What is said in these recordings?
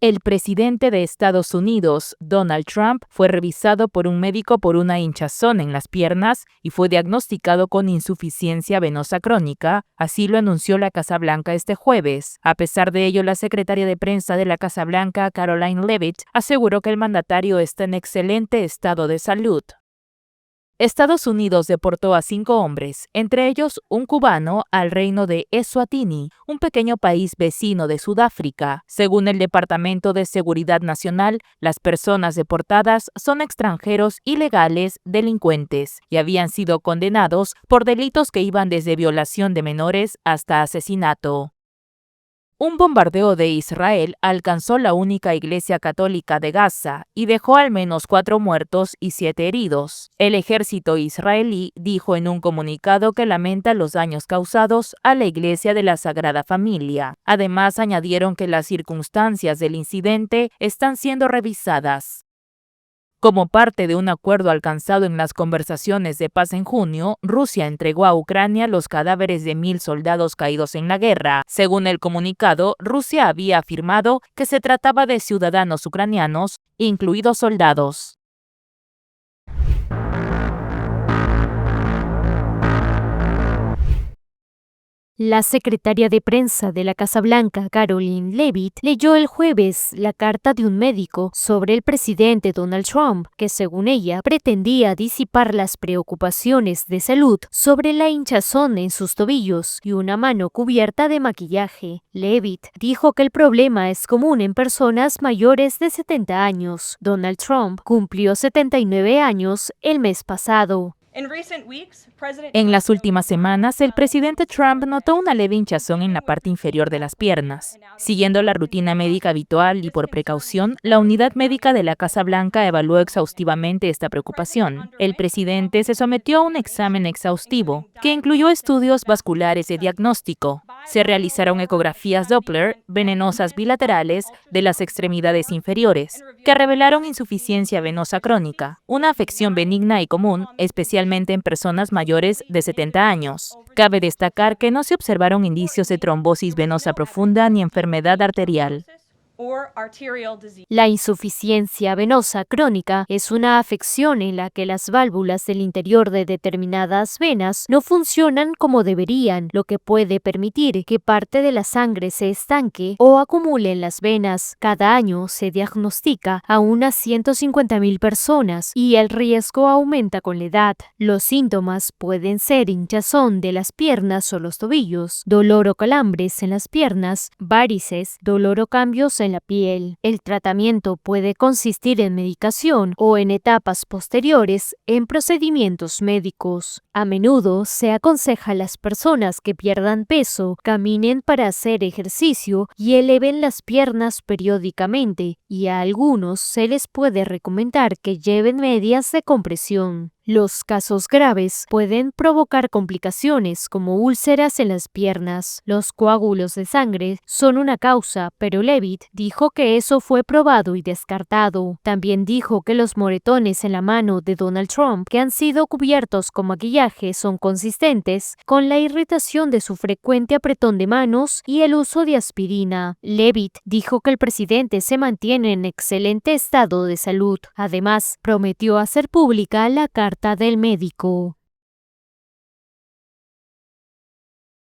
El presidente de Estados Unidos, Donald Trump, fue revisado por un médico por una hinchazón en las piernas y fue diagnosticado con insuficiencia venosa crónica, así lo anunció la Casa Blanca este jueves. A pesar de ello, la secretaria de prensa de la Casa Blanca, Karoline Leavitt, aseguró que el mandatario está en excelente estado de salud. Estados Unidos deportó a 5 hombres, entre ellos un cubano, al reino de Eswatini, un pequeño país vecino de Sudáfrica. Según el Departamento de Seguridad Nacional, las personas deportadas son extranjeros ilegales delincuentes y habían sido condenados por delitos que iban desde violación de menores hasta asesinato. Un bombardeo de Israel alcanzó la única iglesia católica de Gaza y dejó al menos 4 muertos y 7 heridos. El ejército israelí dijo en un comunicado que lamenta los daños causados a la iglesia de la Sagrada Familia. Además, añadieron que las circunstancias del incidente están siendo revisadas. Como parte de un acuerdo alcanzado en las conversaciones de paz en junio, Rusia entregó a Ucrania los cadáveres de 1.000 soldados caídos en la guerra. Según el comunicado, Rusia había afirmado que se trataba de ciudadanos ucranianos, incluidos soldados. La secretaria de prensa de la Casa Blanca, Karoline Leavitt, leyó el jueves la carta de un médico sobre el presidente Donald Trump, que según ella pretendía disipar las preocupaciones de salud sobre la hinchazón en sus tobillos y una mano cubierta de maquillaje. Leavitt dijo que el problema es común en personas mayores de 70 años. Donald Trump cumplió 79 años el mes pasado. En las últimas semanas, el presidente Trump notó una leve hinchazón en la parte inferior de las piernas. Siguiendo la rutina médica habitual y por precaución, la unidad médica de la Casa Blanca evaluó exhaustivamente esta preocupación. El presidente se sometió a un examen exhaustivo, que incluyó estudios vasculares de diagnóstico. Se realizaron ecografías Doppler venenosas bilaterales de las extremidades inferiores, que revelaron insuficiencia venosa crónica, una afección benigna y común, especialmente en personas mayores de 70 años. Cabe destacar que no se observaron indicios de trombosis venosa profunda ni enfermedad arterial. La insuficiencia venosa crónica es una afección en la que las válvulas del interior de determinadas venas no funcionan como deberían, lo que puede permitir que parte de la sangre se estanque o acumule en las venas. Cada año se diagnostica a unas 150.000 personas y el riesgo aumenta con la edad. Los síntomas pueden ser hinchazón de las piernas o los tobillos, dolor o calambres en las piernas, varices, dolor o cambios en la piel. El tratamiento puede consistir en medicación o en etapas posteriores en procedimientos médicos. A menudo se aconseja a las personas que pierdan peso, caminen para hacer ejercicio y eleven las piernas periódicamente, y a algunos se les puede recomendar que lleven medias de compresión. Los casos graves pueden provocar complicaciones como úlceras en las piernas. Los coágulos de sangre son una causa, pero Leavitt dijo que eso fue probado y descartado. También dijo que los moretones en la mano de Donald Trump que han sido cubiertos con maquillaje son consistentes con la irritación de su frecuente apretón de manos y el uso de aspirina. Leavitt dijo que el presidente se mantiene en excelente estado de salud. Además, prometió hacer pública la carta del médico.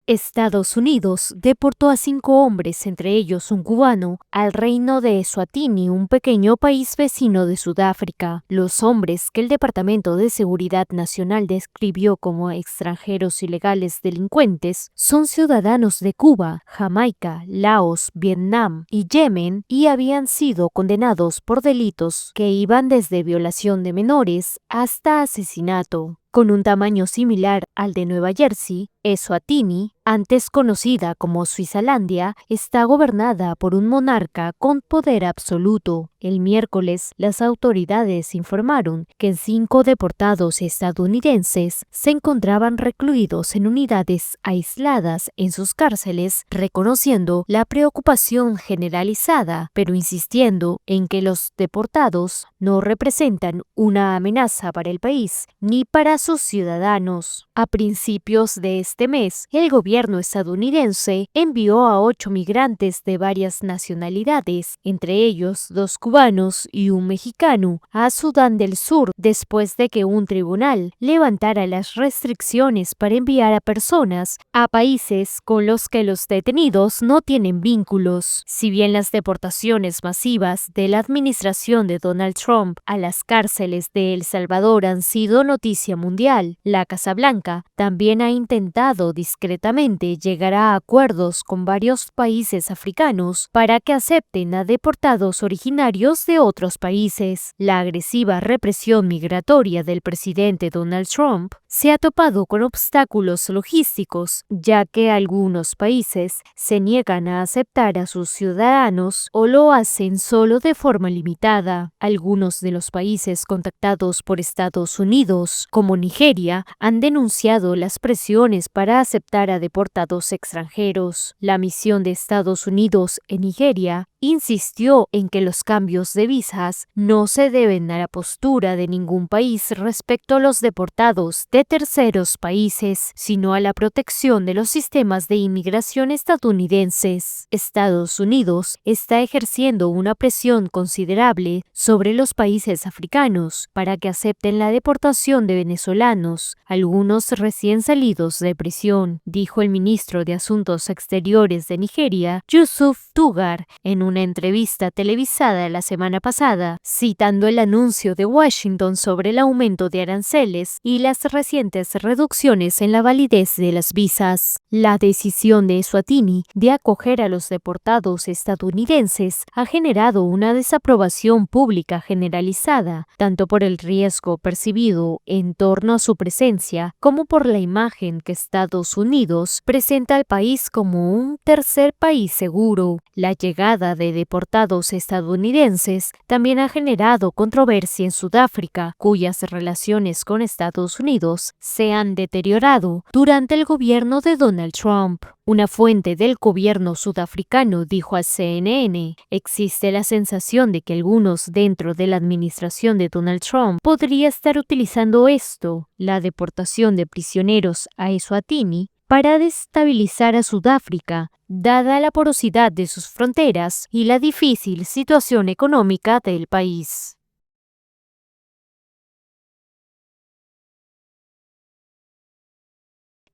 Estados Unidos deportó a 5 hombres, entre ellos un cubano, al reino de Eswatini, un pequeño país vecino de Sudáfrica. Los hombres, que el Departamento de Seguridad Nacional describió como extranjeros ilegales delincuentes, son ciudadanos de Cuba, Jamaica, Laos, Vietnam y Yemen y habían sido condenados por delitos que iban desde violación de menores hasta asesinato. Con un tamaño similar al de Nueva Jersey, Eswatini, antes conocida como Suizalandia, está gobernada por un monarca con poder absoluto. El miércoles, las autoridades informaron que 5 deportados estadounidenses se encontraban recluidos en unidades aisladas en sus cárceles, reconociendo la preocupación generalizada, pero insistiendo en que los deportados no representan una amenaza para el país ni para sus ciudadanos. A principios de este este mes, el gobierno estadounidense envió a 8 migrantes de varias nacionalidades, entre ellos 2 cubanos y un mexicano, a Sudán del Sur después de que un tribunal levantara las restricciones para enviar a personas a países con los que los detenidos no tienen vínculos. Si bien las deportaciones masivas de la administración de Donald Trump a las cárceles de El Salvador han sido noticia mundial, la Casa Blanca también ha intentado discretamente llegar a acuerdos con varios países africanos para que acepten a deportados originarios de otros países. La agresiva represión migratoria del presidente Donald Trump se ha topado con obstáculos logísticos, ya que algunos países se niegan a aceptar a sus ciudadanos o lo hacen solo de forma limitada. Algunos de los países contactados por Estados Unidos, como Nigeria, han denunciado las presiones para aceptar a deportados extranjeros. La misión de Estados Unidos en Nigeria insistió en que los cambios de visas no se deben a la postura de ningún país respecto a los deportados de terceros países, sino a la protección de los sistemas de inmigración estadounidenses. Estados Unidos está ejerciendo una presión considerable sobre los países africanos para que acepten la deportación de venezolanos, algunos recién salidos de prisión, dijo el ministro de Asuntos Exteriores de Nigeria, Yusuf Tugar, en una entrevista televisada la semana pasada, citando el anuncio de Washington sobre el aumento de aranceles y las recientes reducciones en la validez de las visas. La decisión de Eswatini de acoger a los deportados estadounidenses ha generado una desaprobación pública generalizada, tanto por el riesgo percibido en torno a su presencia como por la imagen que Estados Unidos presenta al país como un tercer país seguro. La llegada de deportados estadounidenses también ha generado controversia en Sudáfrica, cuyas relaciones con Estados Unidos se han deteriorado durante el gobierno de Donald Trump. Una fuente del gobierno sudafricano dijo a CNN: existe la sensación de que algunos dentro de la administración de Donald Trump podría estar utilizando esto, la deportación de prisioneros a Eswatini, para desestabilizar a Sudáfrica, dada la porosidad de sus fronteras y la difícil situación económica del país.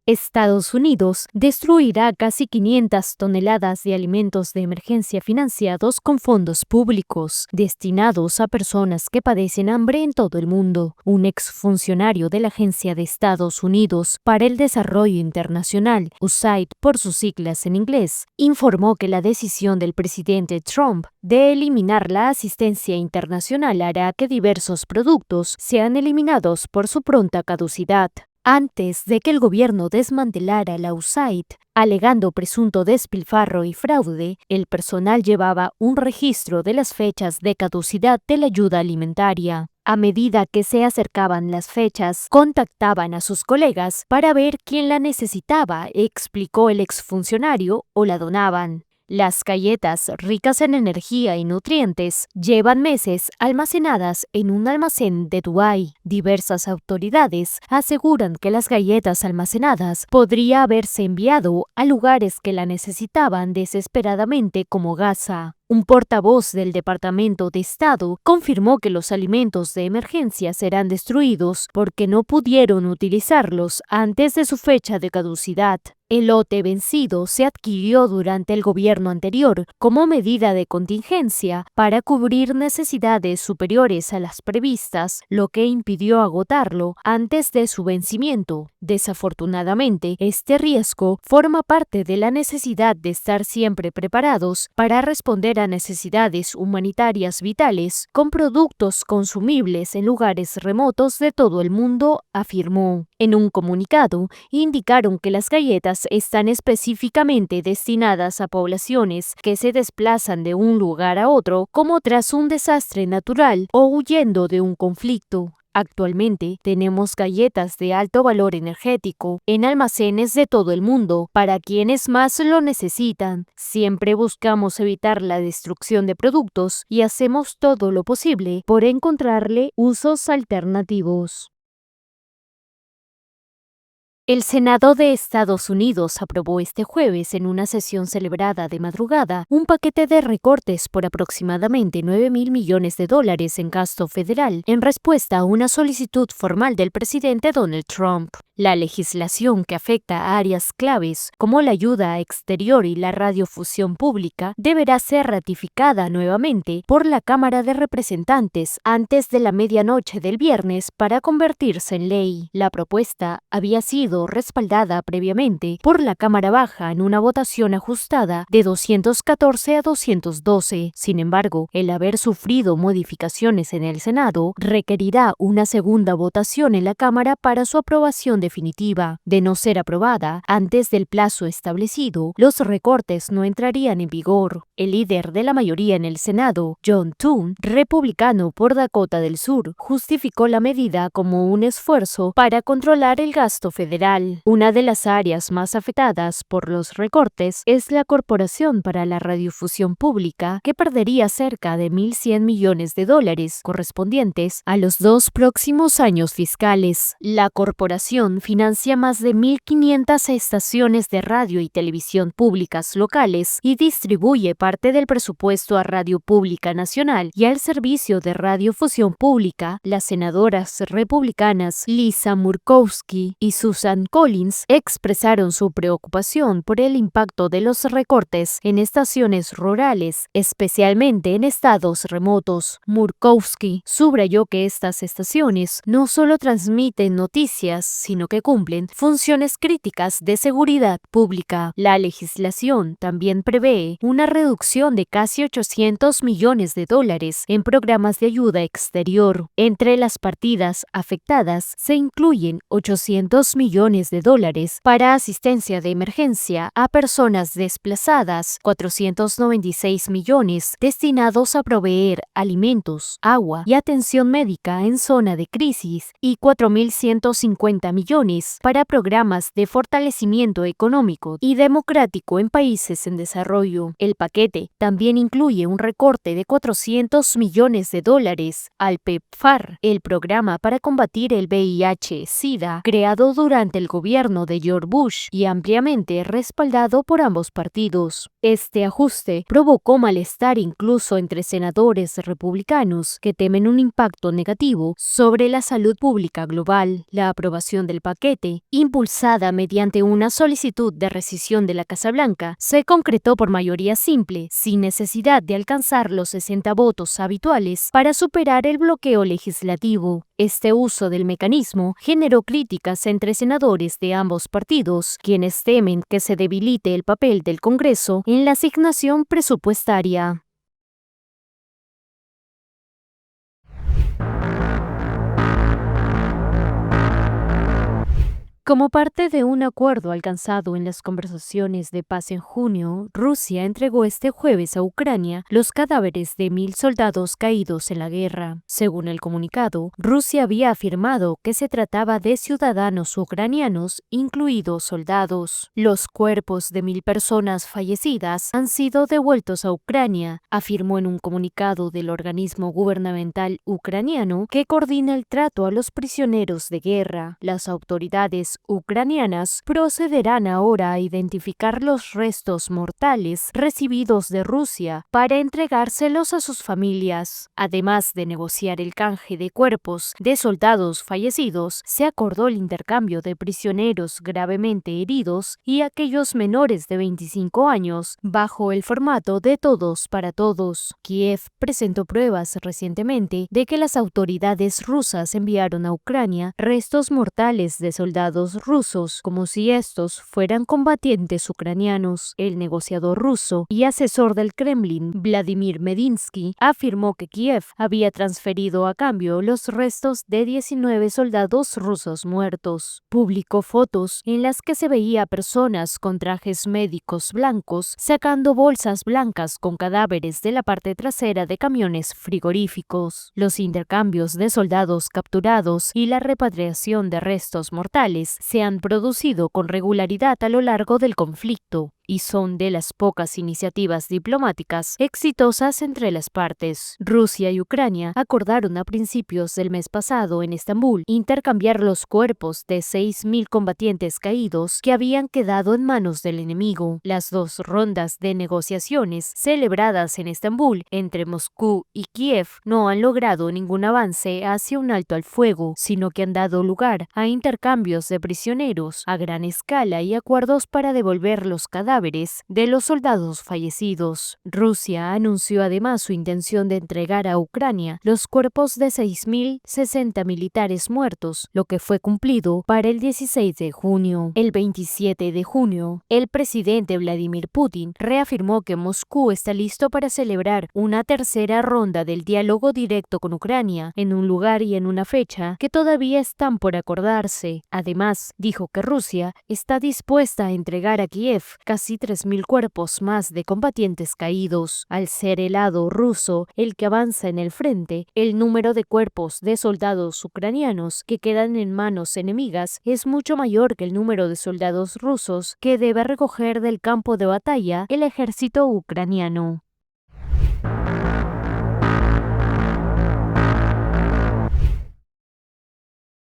Estados Unidos destruirá casi 500 toneladas de alimentos de emergencia financiados con fondos públicos, destinados a personas que padecen hambre en todo el mundo. Un exfuncionario de la Agencia de Estados Unidos para el Desarrollo Internacional, USAID por sus siglas en inglés, informó que la decisión del presidente Trump de eliminar la asistencia internacional hará que diversos productos sean eliminados por su pronta caducidad. Antes de que el gobierno desmantelara la USAID, alegando presunto despilfarro y fraude, el personal llevaba un registro de las fechas de caducidad de la ayuda alimentaria. A medida que se acercaban las fechas, contactaban a sus colegas para ver quién la necesitaba, explicó el exfuncionario, o la donaban. Las galletas ricas en energía y nutrientes llevan meses almacenadas en un almacén de Dubái. Diversas autoridades aseguran que las galletas almacenadas podría haberse enviado a lugares que la necesitaban desesperadamente como Gaza. Un portavoz del Departamento de Estado confirmó que los alimentos de emergencia serán destruidos porque no pudieron utilizarlos antes de su fecha de caducidad. El lote vencido se adquirió durante el gobierno anterior como medida de contingencia para cubrir necesidades superiores a las previstas, lo que impidió agotarlo antes de su vencimiento. Desafortunadamente, este riesgo forma parte de la necesidad de estar siempre preparados para responder a necesidades humanitarias vitales con productos consumibles en lugares remotos de todo el mundo, afirmó. En un comunicado, indicaron que las galletas están específicamente destinadas a poblaciones que se desplazan de un lugar a otro como tras un desastre natural o huyendo de un conflicto. Actualmente tenemos galletas de alto valor energético en almacenes de todo el mundo para quienes más lo necesitan. Siempre buscamos evitar la destrucción de productos y hacemos todo lo posible por encontrarle usos alternativos. El Senado de Estados Unidos aprobó este jueves, en una sesión celebrada de madrugada, un paquete de recortes por aproximadamente $9.000 millones en gasto federal, en respuesta a una solicitud formal del presidente Donald Trump. La legislación, que afecta a áreas claves como la ayuda exterior y la radiofusión pública, deberá ser ratificada nuevamente por la Cámara de Representantes antes de la medianoche del viernes para convertirse en ley. La propuesta había sido respaldada previamente por la Cámara Baja en una votación ajustada de 214 a 212. Sin embargo, el haber sufrido modificaciones en el Senado requerirá una segunda votación en la Cámara para su aprobación definitiva. De no ser aprobada antes del plazo establecido, los recortes no entrarían en vigor. El líder de la mayoría en el Senado, John Thune, republicano por Dakota del Sur, justificó la medida como un esfuerzo para controlar el gasto federal. Una de las áreas más afectadas por los recortes es la Corporación para la Radiofusión Pública, que perdería cerca de $1.100 millones correspondientes a los 2 próximos años fiscales. La corporación financia más de 1.500 estaciones de radio y televisión públicas locales y distribuye parte del presupuesto a Radio Pública Nacional y al Servicio de Radiofusión Pública. Las senadoras republicanas Lisa Murkowski y Susan Collins expresaron su preocupación por el impacto de los recortes en estaciones rurales, especialmente en estados remotos. Murkowski subrayó que estas estaciones no solo transmiten noticias, sino que cumplen funciones críticas de seguridad pública. La legislación también prevé una reducción de casi $800 millones en programas de ayuda exterior. Entre las partidas afectadas se incluyen $800 millones para asistencia de emergencia a personas desplazadas, 496 millones destinados a proveer alimentos, agua y atención médica en zona de crisis y 4.150 millones para programas de fortalecimiento económico y democrático en países en desarrollo. El paquete también incluye un recorte de $400 millones al PEPFAR, el programa para combatir el VIH-Sida, creado durante el gobierno de George Bush y ampliamente respaldado por ambos partidos. Este ajuste provocó malestar incluso entre senadores republicanos, que temen un impacto negativo sobre la salud pública global. La aprobación del paquete, impulsada mediante una solicitud de rescisión de la Casa Blanca, se concretó por mayoría simple, sin necesidad de alcanzar los 60 votos habituales para superar el bloqueo legislativo. Este uso del mecanismo generó críticas entre senadores de ambos partidos, quienes temen que se debilite el papel del Congreso en la asignación presupuestaria. Como parte de un acuerdo alcanzado en las conversaciones de paz en junio, Rusia entregó este jueves a Ucrania los cadáveres de 1.000 soldados caídos en la guerra. Según el comunicado, Rusia había afirmado que se trataba de ciudadanos ucranianos, incluidos soldados. Los cuerpos de 1.000 personas fallecidas han sido devueltos a Ucrania, afirmó en un comunicado del organismo gubernamental ucraniano que coordina el trato a los prisioneros de guerra. Las autoridades ucranianas procederán ahora a identificar los restos mortales recibidos de Rusia para entregárselos a sus familias. Además de negociar el canje de cuerpos de soldados fallecidos, se acordó el intercambio de prisioneros gravemente heridos y aquellos menores de 25 años bajo el formato de todos para todos. Kiev presentó pruebas recientemente de que las autoridades rusas enviaron a Ucrania restos mortales de soldados rusos, como si estos fueran combatientes ucranianos. El negociador ruso y asesor del Kremlin, Vladimir Medinsky, afirmó que Kiev había transferido a cambio los restos de 19 soldados rusos muertos. Publicó fotos en las que se veía personas con trajes médicos blancos sacando bolsas blancas con cadáveres de la parte trasera de camiones frigoríficos. Los intercambios de soldados capturados y la repatriación de restos mortales se han producido con regularidad a lo largo del conflicto. y son de las pocas iniciativas diplomáticas exitosas entre las partes. Rusia y Ucrania acordaron a principios del mes pasado en Estambul intercambiar los cuerpos de 6.000 combatientes caídos que habían quedado en manos del enemigo. Las dos rondas de negociaciones celebradas en Estambul entre Moscú y Kiev no han logrado ningún avance hacia un alto al fuego, sino que han dado lugar a intercambios de prisioneros a gran escala y acuerdos para devolver los cadáveres de los soldados fallecidos. Rusia anunció además su intención de entregar a Ucrania los cuerpos de 6.060 militares muertos, lo que fue cumplido para el 16 de junio. El 27 de junio, el presidente Vladimir Putin reafirmó que Moscú está listo para celebrar una tercera ronda del diálogo directo con Ucrania, en un lugar y en una fecha que todavía están por acordarse. Además, dijo que Rusia está dispuesta a entregar a Kiev casi 3.000 cuerpos más de combatientes caídos. Al ser el lado ruso el que avanza en el frente, el número de cuerpos de soldados ucranianos que quedan en manos enemigas es mucho mayor que el número de soldados rusos que debe recoger del campo de batalla el ejército ucraniano.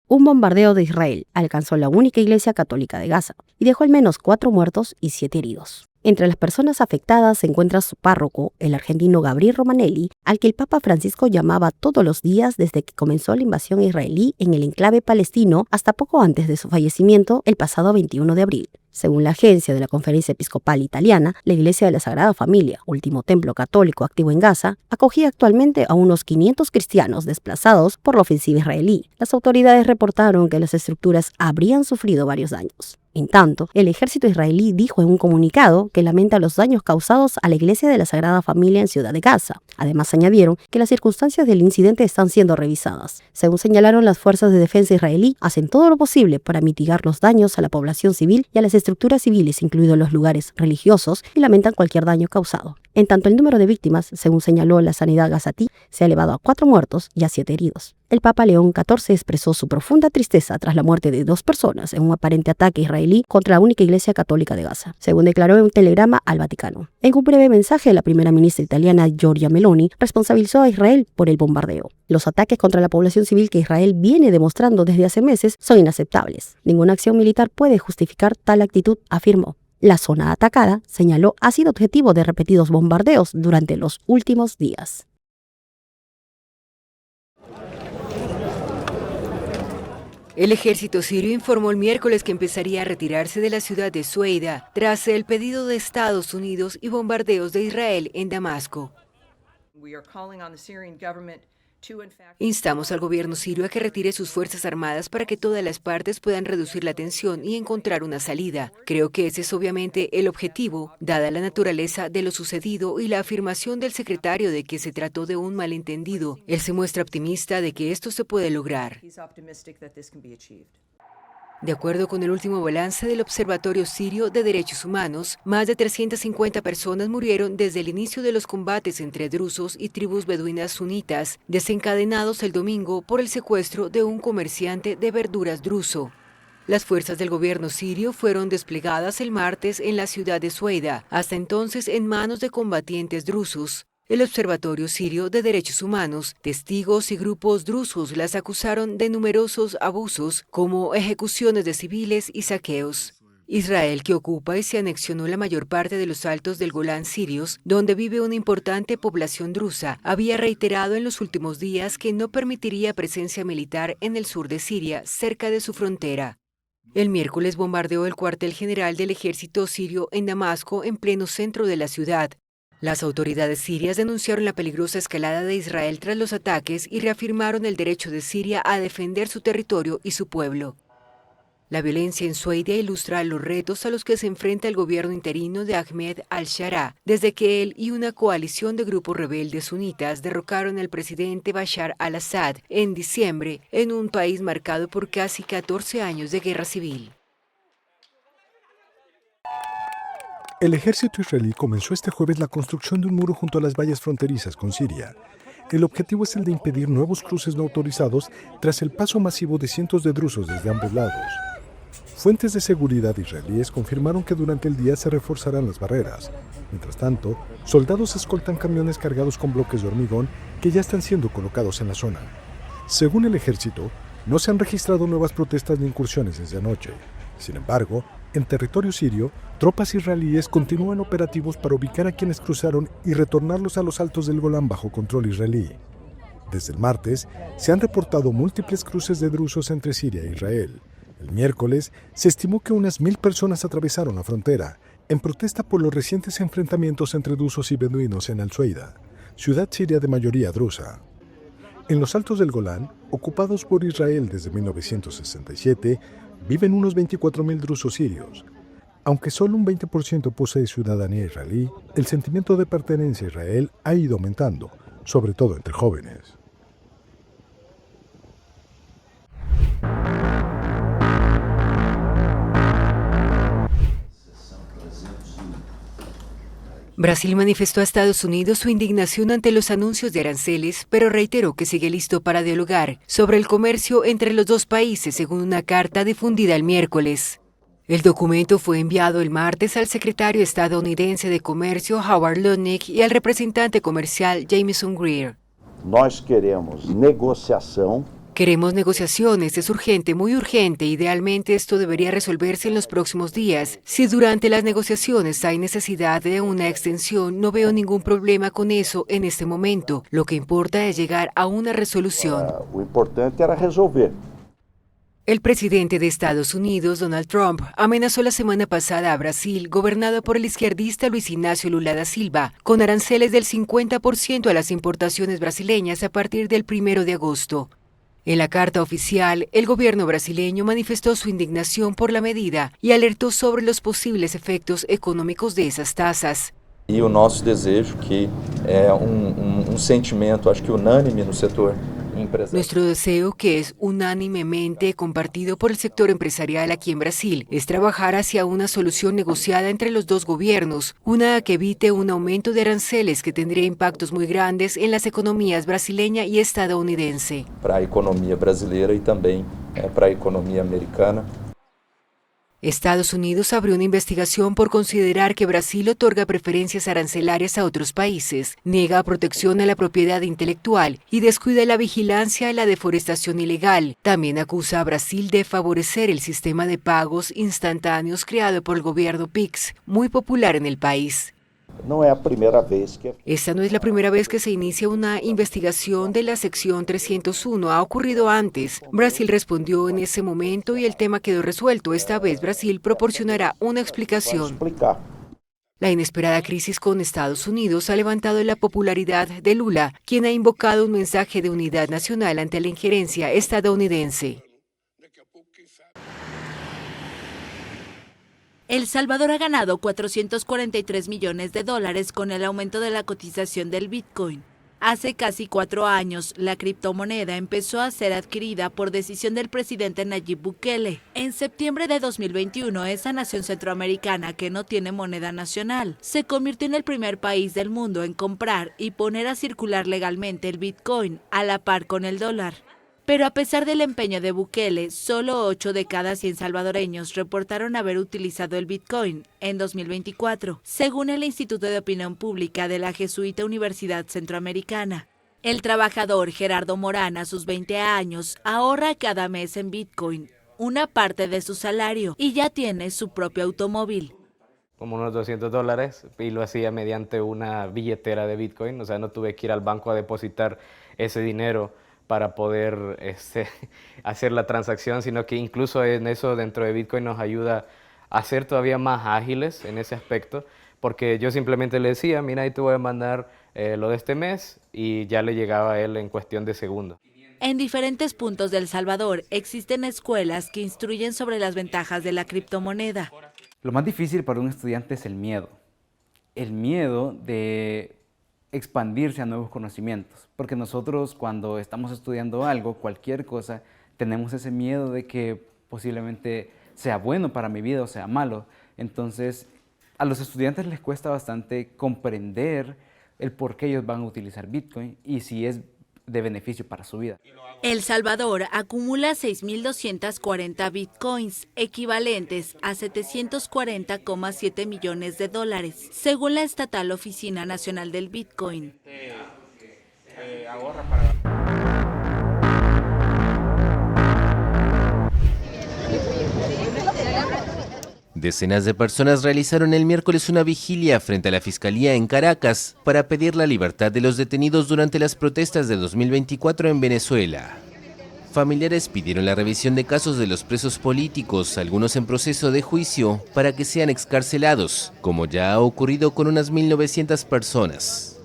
Un bombardeo de Israel alcanzó la única iglesia católica de Gaza y dejó al menos 4 muertos y 7 heridos. Entre las personas afectadas se encuentra su párroco, el argentino Gabriel Romanelli, al que el Papa Francisco llamaba todos los días desde que comenzó la invasión israelí en el enclave palestino hasta poco antes de su fallecimiento el pasado 21 de abril. Según la agencia de la Conferencia Episcopal Italiana, la Iglesia de la Sagrada Familia, último templo católico activo en Gaza, acogía actualmente a unos 500 cristianos desplazados por la ofensiva israelí. Las autoridades reportaron que las estructuras habrían sufrido varios daños. En tanto, el ejército israelí dijo en un comunicado que lamenta los daños causados a la Iglesia de la Sagrada Familia en Ciudad de Gaza. Además, añadieron que las circunstancias del incidente están siendo revisadas. Según señalaron, las fuerzas de defensa israelí hacen todo lo posible para mitigar los daños a la población civil y a las estructuras civiles, incluidos los lugares religiosos, y lamentan cualquier daño causado. En tanto, el número de víctimas, según señaló la sanidad gazatí, se ha elevado a 4 muertos y a 7 heridos. El Papa León XIV expresó su profunda tristeza tras la muerte de 2 personas en un aparente ataque israelí contra la única iglesia católica de Gaza, según declaró en un telegrama al Vaticano. En un breve mensaje, la primera ministra italiana Giorgia Meloni responsabilizó a Israel por el bombardeo. Los ataques contra la población civil que Israel viene demostrando desde hace meses son inaceptables. Ninguna acción militar puede justificar tal actitud, afirmó. La zona atacada, señaló, ha sido objetivo de repetidos bombardeos durante los últimos días. El ejército sirio informó el miércoles que empezaría a retirarse de la ciudad de Sueida tras el pedido de Estados Unidos y bombardeos de Israel en Damasco. Instamos al gobierno sirio a que retire sus fuerzas armadas para que todas las partes puedan reducir la tensión y encontrar una salida. Creo que ese es obviamente el objetivo, dada la naturaleza de lo sucedido y la afirmación del secretario de que se trató de un malentendido. Él se muestra optimista de que esto se puede lograr. De acuerdo con el último balance del Observatorio Sirio de Derechos Humanos, más de 350 personas murieron desde el inicio de los combates entre drusos y tribus beduinas sunitas, desencadenados el domingo por el secuestro de un comerciante de verduras druso. Las fuerzas del gobierno sirio fueron desplegadas el martes en la ciudad de Sueida, hasta entonces en manos de combatientes drusos. El Observatorio Sirio de Derechos Humanos, testigos y grupos drusos las acusaron de numerosos abusos, como ejecuciones de civiles y saqueos. Israel, que ocupa y se anexionó la mayor parte de los altos del Golán sirios, donde vive una importante población drusa, había reiterado en los últimos días que no permitiría presencia militar en el sur de Siria, cerca de su frontera. El miércoles bombardeó el cuartel general del ejército sirio en Damasco, en pleno centro de la ciudad. Las autoridades sirias denunciaron la peligrosa escalada de Israel tras los ataques y reafirmaron el derecho de Siria a defender su territorio y su pueblo. La violencia en Sueida ilustra los retos a los que se enfrenta el gobierno interino de Ahmed al-Shara, desde que él y una coalición de grupos rebeldes sunitas derrocaron al presidente Bashar al-Assad en diciembre, en un país marcado por casi 14 años de guerra civil. El ejército israelí comenzó este jueves la construcción de un muro junto a las vallas fronterizas con Siria. El objetivo es el de impedir nuevos cruces no autorizados tras el paso masivo de cientos de drusos desde ambos lados. Fuentes de seguridad israelíes confirmaron que durante el día se reforzarán las barreras. Mientras tanto, soldados escoltan camiones cargados con bloques de hormigón que ya están siendo colocados en la zona. Según el ejército, no se han registrado nuevas protestas ni incursiones desde anoche. Sin embargo, en territorio sirio, tropas israelíes continúan operativos para ubicar a quienes cruzaron y retornarlos a los altos del Golán bajo control israelí. Desde el martes, se han reportado múltiples cruces de drusos entre Siria e Israel. El miércoles, se estimó que unas 1.000 personas atravesaron la frontera, en protesta por los recientes enfrentamientos entre drusos y beduinos en Al-Sueida, ciudad siria de mayoría drusa. En los altos del Golán, ocupados por Israel desde 1967, viven unos 24.000 drusos sirios. Aunque solo un 20% posee ciudadanía israelí, el sentimiento de pertenencia a Israel ha ido aumentando, sobre todo entre jóvenes. Brasil manifestó a Estados Unidos su indignación ante los anuncios de aranceles, pero reiteró que sigue listo para dialogar sobre el comercio entre los dos países, según una carta difundida el miércoles. El documento fue enviado el martes al secretario estadounidense de Comercio, Howard Lutnick, y al representante comercial, Jamieson Greer. Nós queremos negociação. Queremos negociaciones, es urgente, muy urgente. Idealmente esto debería resolverse en los próximos días. Si durante las negociaciones hay necesidad de una extensión, no veo ningún problema con eso en este momento. Lo que importa es llegar a una resolución. O importante era resolver. El presidente de Estados Unidos, Donald Trump, amenazó la semana pasada a Brasil, gobernado por el izquierdista Luis Ignacio Lula da Silva, con aranceles del 50% a las importaciones brasileñas a partir del 1 de agosto. En la carta oficial, el gobierno brasileño manifestó su indignación por la medida y alertó sobre los posibles efectos económicos de esas tasas. E o nosso desejo, que é sentimento, acho que unânime no setor empresarial. Nuestro deseo, que es unánimemente compartido por el sector empresarial aquí en Brasil, es trabajar hacia una solución negociada entre los dos gobiernos, una que evite un aumento de aranceles que tendría impactos muy grandes en las economías brasileña y estadounidense. Para a economia brasileira e também para a economia americana. Estados Unidos abrió una investigación por considerar que Brasil otorga preferencias arancelarias a otros países, niega protección a la propiedad intelectual y descuida la vigilancia y la deforestación ilegal. También acusa a Brasil de favorecer el sistema de pagos instantáneos creado por el gobierno Pix, muy popular en el país. Não é a primeira vez que... Esta no es la primera vez que se inicia una investigación de la sección 301. Ha ocurrido antes. Brasil respondió en ese momento y el tema quedó resuelto. Esta vez Brasil proporcionará una explicación. La inesperada crisis con Estados Unidos ha levantado la popularidad de Lula, quien ha invocado un mensaje de unidad nacional ante la injerencia estadounidense. El Salvador ha ganado $443 millones con el aumento de la cotización del Bitcoin. Hace casi 4 años, la criptomoneda empezó a ser adquirida por decisión del presidente Nayib Bukele. En septiembre de 2021, esa nación centroamericana que no tiene moneda nacional se convirtió en el primer país del mundo en comprar y poner a circular legalmente el Bitcoin a la par con el dólar. Pero a pesar del empeño de Bukele, solo 8 de cada 100 salvadoreños reportaron haber utilizado el Bitcoin en 2024, según el Instituto de Opinión Pública de la Jesuita Universidad Centroamericana. El trabajador Gerardo Morán, a sus 20 años, ahorra cada mes en Bitcoin una parte de su salario y ya tiene su propio automóvil. Como unos $200 y lo hacía mediante una billetera de Bitcoin, o sea, no tuve que ir al banco a depositar ese dinero para poder hacer la transacción, sino que incluso en eso dentro de Bitcoin nos ayuda a ser todavía más ágiles en ese aspecto, porque yo simplemente le decía, mira, ahí te voy a mandar lo de este mes, y ya le llegaba a él en cuestión de segundos. En diferentes puntos de El Salvador existen escuelas que instruyen sobre las ventajas de la criptomoneda. Lo más difícil para un estudiante es el miedo de expandirse a nuevos conocimientos, porque nosotros cuando estamos estudiando algo, cualquier cosa, tenemos ese miedo de que posiblemente sea bueno para mi vida o sea malo. Entonces, a los estudiantes les cuesta bastante comprender el por qué ellos van a utilizar Bitcoin y si es de beneficio para su vida. El Salvador acumula 6.240 bitcoins, equivalentes a 740,7 millones de dólares, según la estatal Oficina Nacional del Bitcoin. Decenas de personas realizaron el miércoles una vigilia frente a la Fiscalía en Caracas para pedir la libertad de los detenidos durante las protestas de 2024 en Venezuela. Familiares pidieron la revisión de casos de los presos políticos, algunos en proceso de juicio, para que sean excarcelados, como ya ha ocurrido con unas 1.900 personas.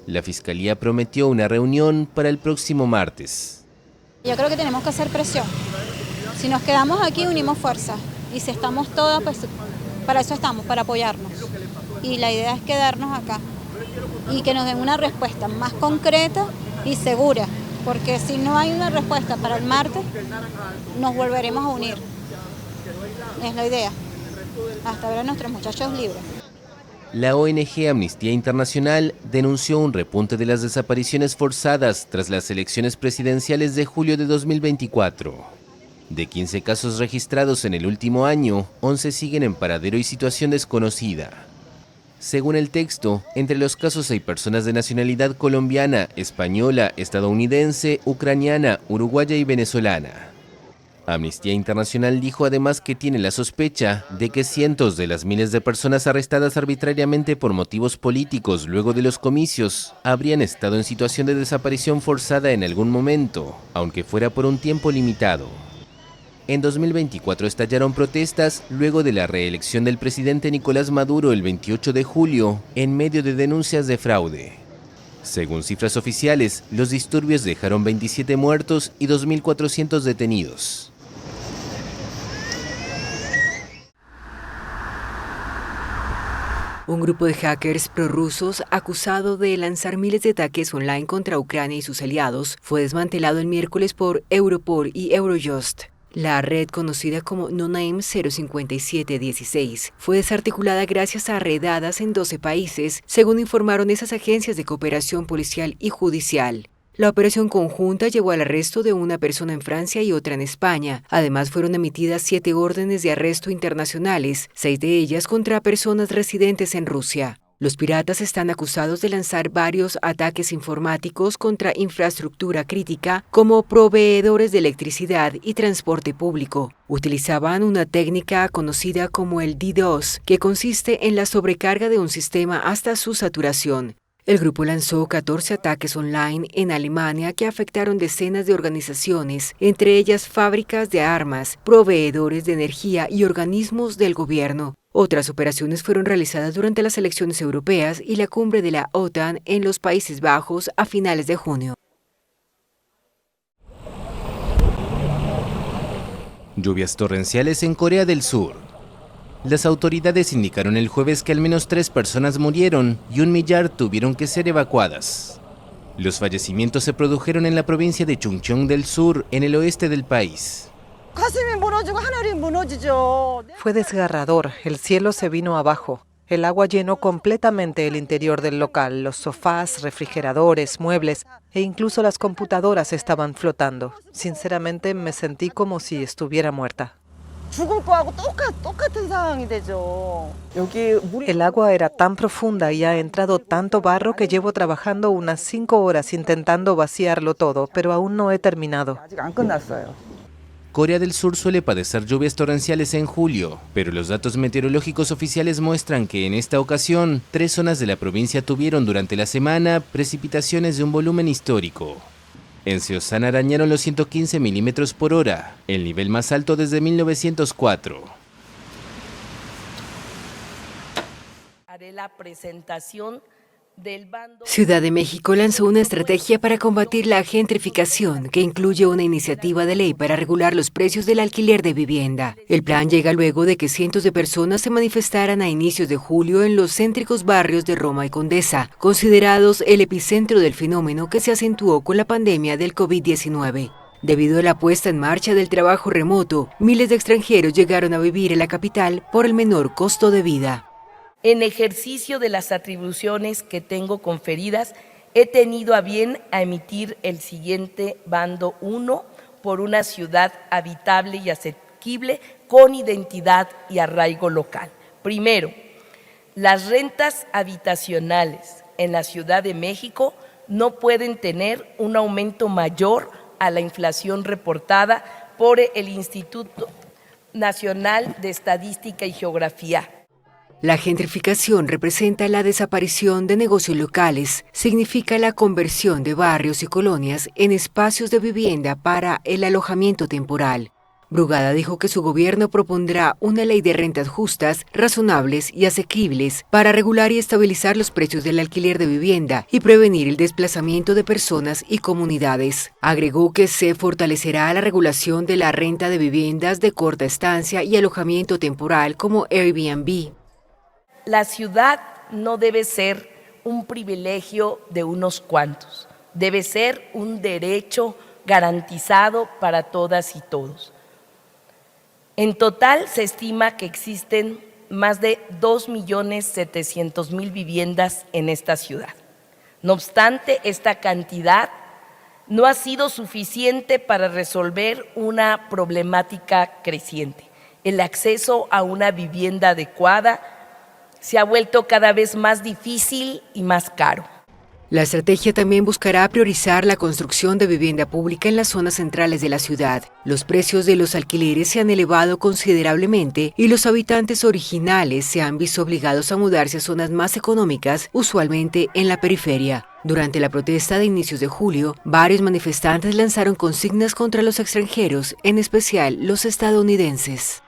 La Fiscalía prometió una reunión para el próximo martes. Yo creo que tenemos que hacer presión. Si nos quedamos aquí, unimos fuerzas. Y si estamos todas, pues para eso estamos, para apoyarnos. Y la idea es quedarnos acá y que nos den una respuesta más concreta y segura, porque si no hay una respuesta para el martes, nos volveremos a unir. Es la idea, hasta ver a nuestros muchachos libres. La ONG Amnistía Internacional denunció un repunte de las desapariciones forzadas tras las elecciones presidenciales de julio de 2024. De 15 casos registrados en el último año, 11 siguen en paradero y situación desconocida. Según el texto, entre los casos hay personas de nacionalidad colombiana, española, estadounidense, ucraniana, uruguaya y venezolana. Amnistía Internacional dijo además que tiene la sospecha de que cientos de las miles de personas arrestadas arbitrariamente por motivos políticos luego de los comicios habrían estado en situación de desaparición forzada en algún momento, aunque fuera por un tiempo limitado. En 2024 estallaron protestas luego de la reelección del presidente Nicolás Maduro el 28 de julio, en medio de denuncias de fraude. Según cifras oficiales, los disturbios dejaron 27 muertos y 2.400 detenidos. Un grupo de hackers prorrusos acusado de lanzar miles de ataques online contra Ucrania y sus aliados fue desmantelado el miércoles por Europol y Eurojust. La red, conocida como NoName 05716, fue desarticulada gracias a redadas en 12 países, según informaron esas agencias de cooperación policial y judicial. La operación conjunta llevó al arresto de una persona en Francia y otra en España. Además, fueron emitidas 7 órdenes de arresto internacionales, 6 de ellas contra personas residentes en Rusia. Los piratas están acusados de lanzar varios ataques informáticos contra infraestructura crítica como proveedores de electricidad y transporte público. Utilizaban una técnica conocida como el DDoS, que consiste en la sobrecarga de un sistema hasta su saturación. El grupo lanzó 14 ataques online en Alemania que afectaron decenas de organizaciones, entre ellas fábricas de armas, proveedores de energía y organismos del gobierno. Otras operaciones fueron realizadas durante las elecciones europeas y la cumbre de la OTAN en los Países Bajos a finales de junio. Lluvias torrenciales en Corea del Sur. Las autoridades indicaron el jueves que al menos 3 personas murieron y 1 millar tuvieron que ser evacuadas. Los fallecimientos se produjeron en la provincia de Chungcheong del Sur, en el oeste del país. Fue desgarrador, el cielo se vino abajo. El agua llenó completamente el interior del local, los sofás, refrigeradores, muebles e incluso las computadoras estaban flotando. Sinceramente me sentí como si estuviera muerta. El agua era tan profunda y ha entrado tanto barro que llevo trabajando unas 5 horas intentando vaciarlo todo, pero aún no he terminado. Corea del Sur suele padecer lluvias torrenciales en julio, pero los datos meteorológicos oficiales muestran que en esta ocasión, 3 zonas de la provincia tuvieron durante la semana precipitaciones de un volumen histórico. En Seosan arañaron los 115 milímetros por hora, el nivel más alto desde 1904. Haré la presentación del bando. Ciudad de México lanzó una estrategia para combatir la gentrificación que incluye una iniciativa de ley para regular los precios del alquiler de vivienda. El plan llega luego de que cientos de personas se manifestaran a inicios de julio en los céntricos barrios de Roma y Condesa, considerados el epicentro del fenómeno que se acentuó con la pandemia del COVID-19. Debido a la puesta en marcha del trabajo remoto, miles de extranjeros llegaron a vivir en la capital por el menor costo de vida. En ejercicio de las atribuciones que tengo conferidas he tenido a bien a emitir el siguiente bando 1 por una ciudad habitable y asequible con identidad y arraigo local. Primero, las rentas habitacionales en la Ciudad de México no pueden tener un aumento mayor a la inflación reportada por el Instituto Nacional de Estadística y Geografía. La gentrificación representa la desaparición de negocios locales, significa la conversión de barrios y colonias en espacios de vivienda para el alojamiento temporal. Brugada dijo que su gobierno propondrá una ley de rentas justas, razonables y asequibles para regular y estabilizar los precios del alquiler de vivienda y prevenir el desplazamiento de personas y comunidades. Agregó que se fortalecerá la regulación de la renta de viviendas de corta estancia y alojamiento temporal como Airbnb. La ciudad no debe ser un privilegio de unos cuantos, debe ser un derecho garantizado para todas y todos. En total se estima que existen más de 2.700.000 viviendas en esta ciudad. No obstante, esta cantidad no ha sido suficiente para resolver una problemática creciente. El acceso a una vivienda adecuada se ha vuelto cada vez más difícil y más caro. La estrategia también buscará priorizar la construcción de vivienda pública en las zonas centrales de la ciudad. Los precios de los alquileres se han elevado considerablemente y los habitantes originales se han visto obligados a mudarse a zonas más económicas, usualmente en la periferia. Durante la protesta de inicios de julio, varios manifestantes lanzaron consignas contra los extranjeros, en especial los estadounidenses.